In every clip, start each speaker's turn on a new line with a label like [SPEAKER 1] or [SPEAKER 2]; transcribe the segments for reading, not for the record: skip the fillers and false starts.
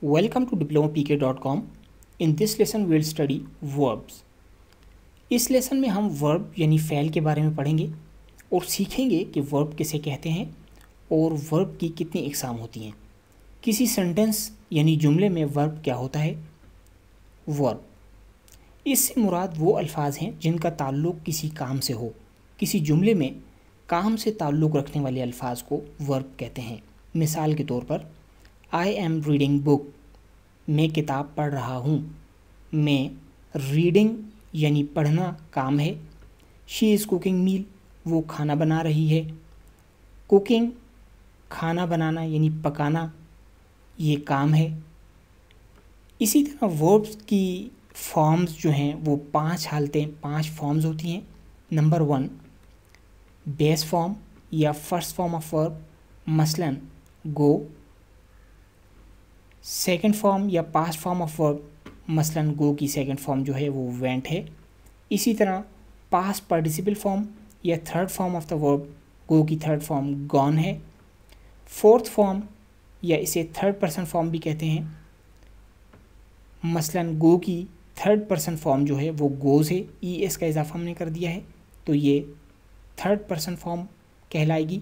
[SPEAKER 1] Welcome to diplomapk.com. In this lesson we will study verbs. इस lesson में हम verb यानी फ़ैल के बारे में पढ़ेंगे और सीखेंगे कि वर्ब किसे कहते हैं और वर्ब की कितनी इकसाम होती हैं। किसी सेंटेंस यानी जुमले में वर्ब क्या होता है। वर्ब इससे मुराद वो अल्फाज हैं जिनका ताल्लुक़ किसी काम से हो। किसी जुमले में काम से ताल्लुक़ रखने वाले अल्फाज को वर्ब कहते हैं। मिसाल के तौर पर आई एम रीडिंग बुक, मैं किताब पढ़ रहा हूँ। मैं रीडिंग यानी पढ़ना काम है। शी इज़ कुकिंग मील, वो खाना बना रही है। कुकिंग खाना बनाना यानी पकाना, ये काम है। इसी तरह वर्ब्स की फॉर्म्स जो हैं वो 5 फॉर्म्स होती हैं। नंबर 1 बेस फॉर्म या फर्स्ट फॉर्म ऑफ वर्ब, मसलन गो। सेकंड फॉर्म या पास्ट फॉर्म ऑफ वर्ब, मसलन गो की सेकंड फॉर्म जो है वो वेंट है। इसी तरह पास्ट पार्टिसिपल फॉर्म या third form of the verb, go की थर्ड फॉर्म गॉन है। फोर्थ फॉर्म या इसे थर्ड पर्सन फॉर्म भी कहते हैं, मसलन गो की थर्ड पर्सन फॉर्म जो है वो गोज़ है। ES का इजाफा हमने कर दिया है तो ये थर्ड पर्सन फॉर्म कहलाएगी।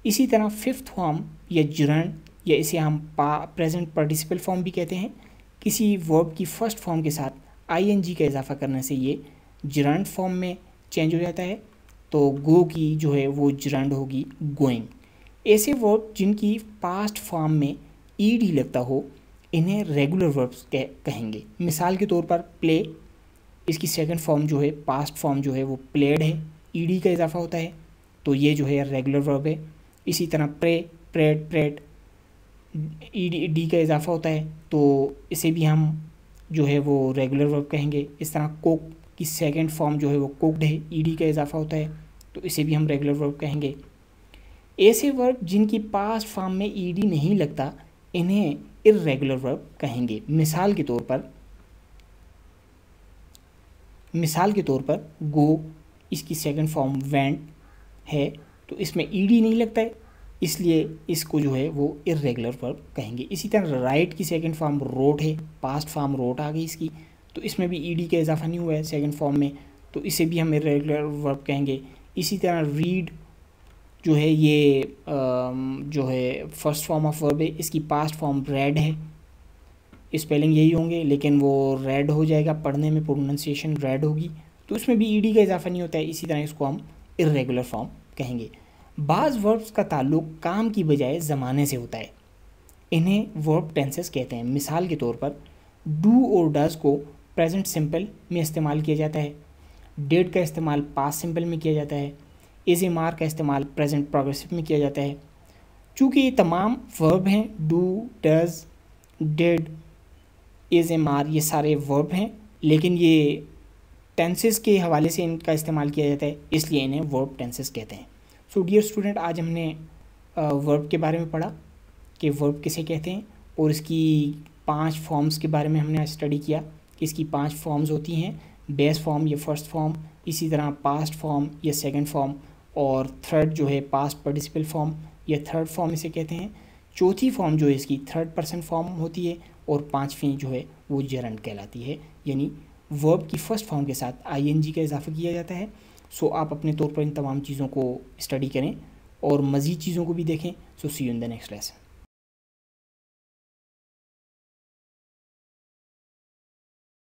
[SPEAKER 1] इसी तरह फिफ्थ फॉर्म या जुरंड या इसे हम प्रेजेंट पार्टिसिपल फॉर्म भी कहते हैं। किसी वर्ब की फर्स्ट फॉर्म के साथ ING का इजाफा करने से ये जुरंड फॉर्म में चेंज हो जाता है, तो गो की जो है वो जुरंड होगी गोइंग। ऐसे वर्ब जिनकी पास्ट फॉर्म में ED लगता हो इन्हें रेगुलर वर्ब्स कहेंगे। मिसाल के तौर पर प्ले, इसकी सेकंड फॉर्म जो है पास्ट फॉर्म जो है वो प्लेड है, ED का इजाफा होता है तो ये जो है रेगुलर वर्ब है। इसी तरह प्रे, प्रेड, प्रेड, ED का इजाफा होता है तो इसे भी हम जो है वो रेगुलर वर्ब कहेंगे। इस तरह कुक की सेकंड फॉर्म जो है वो कुक्ड है, ED का इजाफा होता है तो इसे भी हम रेगुलर वर्ब कहेंगे। ऐसे वर्ब जिनकी पास्ट फॉर्म में ED नहीं लगता इन्हें इर्रेगुलर वर्ब कहेंगे। मिसाल के तौर पर गो, इसकी सेकंड फॉर्म वेंट है तो इसमें ED नहीं लगता है इसलिए इसको जो है वो इर्रेगुलर वर्ब कहेंगे। इसी तरह राइट की सेकंड फॉर्म रोट है, पास्ट फॉर्म रोट आ गई इसकी तो इसमें भी ED का इजाफा नहीं हुआ है सेकंड फॉर्म में तो इसे भी हम इर्रेगुलर वर्ब कहेंगे। इसी तरह रीड जो है ये जो है फर्स्ट फॉर्म ऑफ वर्ब है, इसकी पास्ट फॉर्म रेड है। स्पेलिंग यही होंगे लेकिन वो रेड हो जाएगा, पढ़ने में प्रोनाउंसिएशन रेड होगी तो उसमें भी ED का इजाफा नहीं होता है, इसी तरह इसको हम इर्रेगुलर फॉर्म कहेंगे। बाज़ वर्ब्स का ताल्लुक़ काम की बजाय ज़माने से होता है, इन्हें वर्ब टेंसेस कहते हैं। मिसाल के तौर पर डू और डज़ को प्रेजेंट सिंपल में इस्तेमाल किया जाता है, डिड का इस्तेमाल पास्ट सिंपल में किया जाता है, इज़ ए मार का इस्तेमाल प्रेजेंट प्रोग्रेसिव में किया जाता है। चूँकि ये तमाम वर्ब हैं, do, does, did, is a मार, ये सारे वर्ब हैं लेकिन ये टेंसेस के हवाले से इनका इस्तेमाल किया जाता है इसलिए इन्हें वर्ब टेंसेस कहते हैं। सो डियर स्टूडेंट, आज हमने वर्ब के बारे में पढ़ा कि वर्ब किसे कहते हैं और इसकी 5 फॉर्म्स के बारे में हमने स्टडी किया कि इसकी 5 फॉर्म्स होती हैं, बेस फॉर्म या फर्स्ट फॉर्म, इसी तरह पास्ट फॉर्म या सेकंड फॉर्म और थर्ड जो है पास्ट पार्टिसिपल फॉर्म या थर्ड फॉर्म इसे कहते हैं। चौथी फॉर्म जो है इसकी थर्ड पर्सन फॉर्म होती है और पांचवी जो है वो जेरंड कहलाती है, यानी वर्ब की फर्स्ट फॉर्म के साथ ING का इजाफा किया जाता है। सो आप अपने तौर पर इन तमाम चीज़ों को स्टडी करें और मज़ीद चीज़ों को भी देखें। So see you in the next lesson.